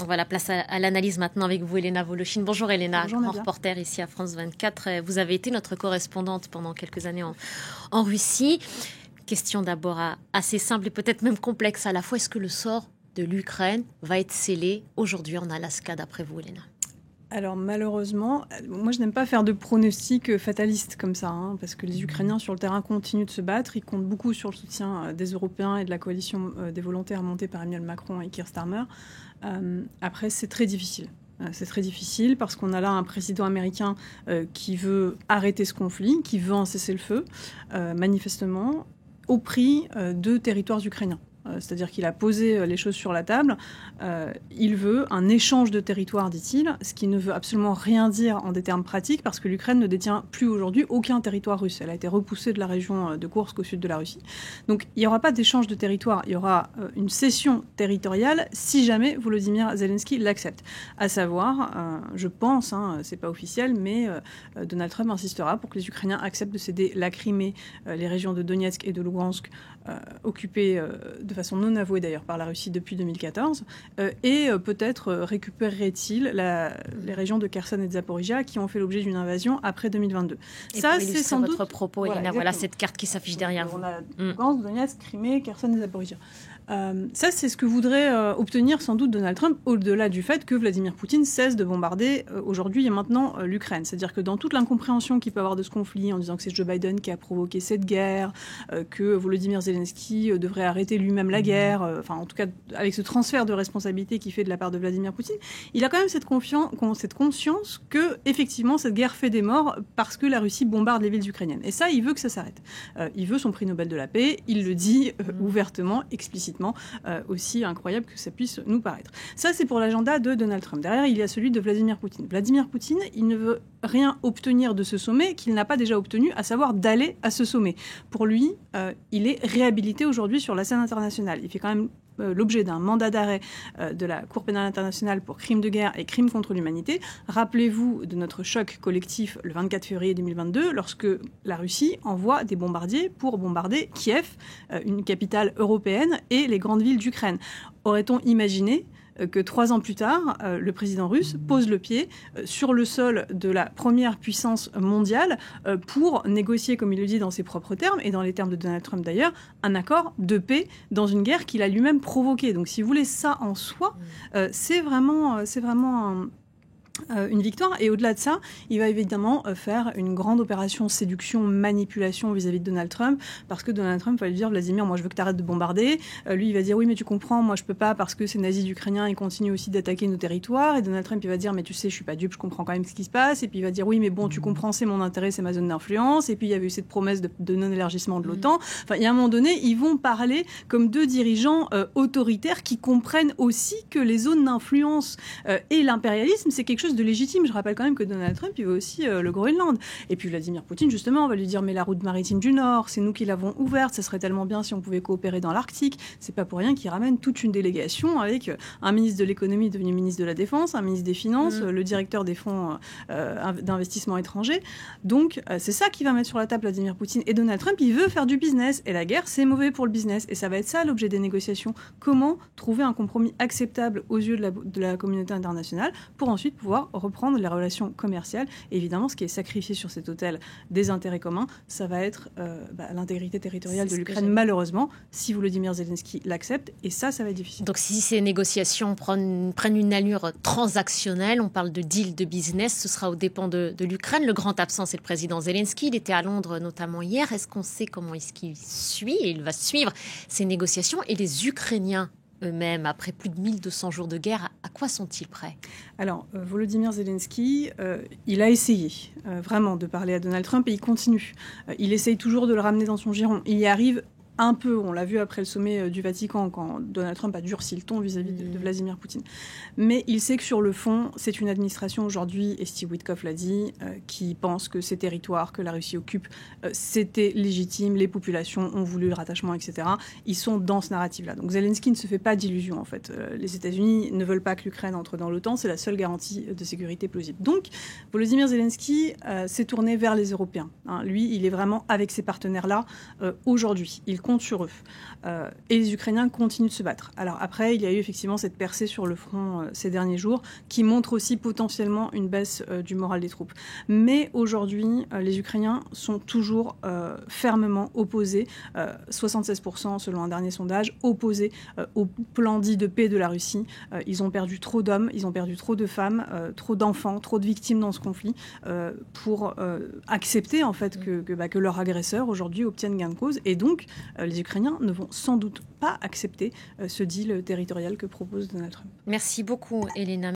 Voilà, place à l'analyse maintenant avec vous, Elena Voloshin. Bonjour Elena, Bonjour, grand Nadia. reporter ici à France 24. Vous avez été notre correspondante pendant quelques années en Russie. Question d'abord assez simple et peut-être même complexe à la fois. Est-ce que le sort de l'Ukraine va être scellé aujourd'hui en Alaska, d'après vous, Elena ? Alors malheureusement, moi je n'aime pas faire de pronostics fatalistes comme ça, parce que les Ukrainiens sur le terrain continuent de se battre. Ils comptent beaucoup sur le soutien des Européens et de la coalition des volontaires montée par Emmanuel Macron et Keir Starmer. Après, c'est très difficile. C'est très difficile parce qu'on a là un président américain qui veut arrêter ce conflit, qui veut un cessez-le-feu, manifestement, au prix de territoires ukrainiens. C'est-à-dire qu'il a posé les choses sur la table. Il veut un échange de territoire, dit-il, ce qui ne veut absolument rien dire en des termes pratiques, parce que l'Ukraine ne détient plus aujourd'hui aucun territoire russe. Elle a été repoussée de la région de Koursk au sud de la Russie. Donc il n'y aura pas d'échange de territoire, il y aura une cession territoriale si jamais Volodymyr Zelensky l'accepte. À savoir, je pense, c'est pas officiel, mais Donald Trump insistera pour que les Ukrainiens acceptent de céder la Crimée, les régions de Donetsk et de Lugansk, occupées de façon non avouée d'ailleurs par la Russie depuis 2014, et peut-être récupérerait-il les régions de Kherson et de Zaporizhia qui ont fait l'objet d'une invasion après 2022. Et ça, c'est sans doute votre propos, Elena. Voilà cette carte qui s'affiche derrière vous. On a Lugansk, Donetsk, Crimée, Kherson et Zaporizhia. Ça, c'est ce que voudrait obtenir sans doute Donald Trump, au-delà du fait que Vladimir Poutine cesse de bombarder aujourd'hui et maintenant l'Ukraine. C'est-à-dire que dans toute l'incompréhension qu'il peut avoir de ce conflit, en disant que c'est Joe Biden qui a provoqué cette guerre, que Volodymyr Zelensky devrait arrêter lui-même la guerre, en tout cas avec ce transfert de responsabilité qu'il fait de la part de Vladimir Poutine, il a quand même cette conscience que effectivement cette guerre fait des morts parce que la Russie bombarde les villes ukrainiennes. Et ça, il veut que ça s'arrête. Il veut son prix Nobel de la paix, il le dit ouvertement, explicitement, aussi incroyable que ça puisse nous paraître. Ça, c'est pour l'agenda de Donald Trump. Derrière, il y a celui de Vladimir Poutine. Vladimir Poutine, il ne veut rien obtenir de ce sommet qu'il n'a pas déjà obtenu, à savoir d'aller à ce sommet. Pour lui, il est réhabilité aujourd'hui sur la scène internationale. Il fait quand même l'objet d'un mandat d'arrêt de la Cour pénale internationale pour crimes de guerre et crimes contre l'humanité. Rappelez-vous de notre choc collectif le 24 février 2022, lorsque la Russie envoie des bombardiers pour bombarder Kiev, une capitale européenne, et les grandes villes d'Ukraine. Aurait-on imaginé que 3 ans plus tard, le président russe pose le pied sur le sol de la première puissance mondiale pour négocier, comme il le dit dans ses propres termes, et dans les termes de Donald Trump d'ailleurs, un accord de paix dans une guerre qu'il a lui-même provoquée. Donc si vous voulez, ça en soi, c'est vraiment une victoire. Et au-delà de ça, il va évidemment faire une grande opération séduction, manipulation vis-à-vis de Donald Trump, parce que Donald Trump va lui dire: Vladimir, moi je veux que tu arrêtes de bombarder. Lui, il va dire: oui, mais tu comprends, moi je peux pas, parce que ces nazis ukrainiens, ils continuent aussi d'attaquer nos territoires. Et Donald Trump, il va dire: mais tu sais, je suis pas dupe, je comprends quand même ce qui se passe. Et puis il va dire: oui, mais bon, tu comprends, c'est mon intérêt, c'est ma zone d'influence. Et puis il y avait eu cette promesse de non-élargissement de l'OTAN. Enfin, il y a un moment donné, ils vont parler comme deux dirigeants autoritaires qui comprennent aussi que les zones d'influence et l'impérialisme, c'est quelque chose de légitime. Je rappelle quand même que Donald Trump, il veut aussi le Groenland. Et puis Vladimir Poutine, justement, on va lui dire: mais la route maritime du Nord, c'est nous qui l'avons ouverte, ça serait tellement bien si on pouvait coopérer dans l'Arctique. C'est pas pour rien qu'il ramène toute une délégation avec un ministre de l'économie devenu ministre de la Défense, un ministre des Finances, le directeur des fonds d'investissement étrangers. Donc c'est ça qui va mettre sur la table Vladimir Poutine. Et Donald Trump, il veut faire du business. Et la guerre, c'est mauvais pour le business. Et ça va être ça l'objet des négociations. Comment trouver un compromis acceptable aux yeux de la communauté internationale pour ensuite pouvoir reprendre les relations commerciales. Et évidemment, ce qui est sacrifié sur cet autel des intérêts communs, ça va être l'intégrité territoriale de l'Ukraine, malheureusement, si Volodymyr Zelensky l'accepte. Et ça va être difficile. Donc si ces négociations prennent une allure transactionnelle, on parle de deal de business, ce sera aux dépens de l'Ukraine. Le grand absent, c'est le président Zelensky. Il était à Londres notamment hier. Est-ce qu'on sait comment est-ce qu'il suit et il va suivre ces négociations? Et les Ukrainiens eux-mêmes, après plus de 1200 jours de guerre, à quoi sont-ils prêts? Alors, Volodymyr Zelensky, il a essayé vraiment de parler à Donald Trump et il continue. Il essaye toujours de le ramener dans son giron. Il y arrive un peu, on l'a vu après le sommet du Vatican, quand Donald Trump a durci le ton vis-à-vis de Vladimir Poutine. Mais il sait que sur le fond, c'est une administration aujourd'hui, et Steve Witkoff l'a dit, qui pense que ces territoires que la Russie occupe, c'était légitime, les populations ont voulu le rattachement, etc. Ils sont dans ce narratif-là. Donc Zelensky ne se fait pas d'illusions, en fait. Les États-Unis ne veulent pas que l'Ukraine entre dans l'OTAN, c'est la seule garantie de sécurité plausible. Donc, Volodymyr Zelensky s'est tourné vers les Européens. Lui, il est vraiment avec ces partenaires-là aujourd'hui. Il compte sur eux. Et les Ukrainiens continuent de se battre. Alors après, il y a eu effectivement cette percée sur le front ces derniers jours qui montre aussi potentiellement une baisse du moral des troupes. Mais aujourd'hui, les Ukrainiens sont toujours fermement opposés, 76% selon un dernier sondage, opposés au plan dit de paix de la Russie. Ils ont perdu trop d'hommes, ils ont perdu trop de femmes, trop d'enfants, trop de victimes dans ce conflit pour accepter en fait que leur agresseur aujourd'hui obtienne gain de cause. Et donc, les Ukrainiens ne vont sans doute pas accepter ce deal territorial que propose Donald Trump. Merci beaucoup, Elena.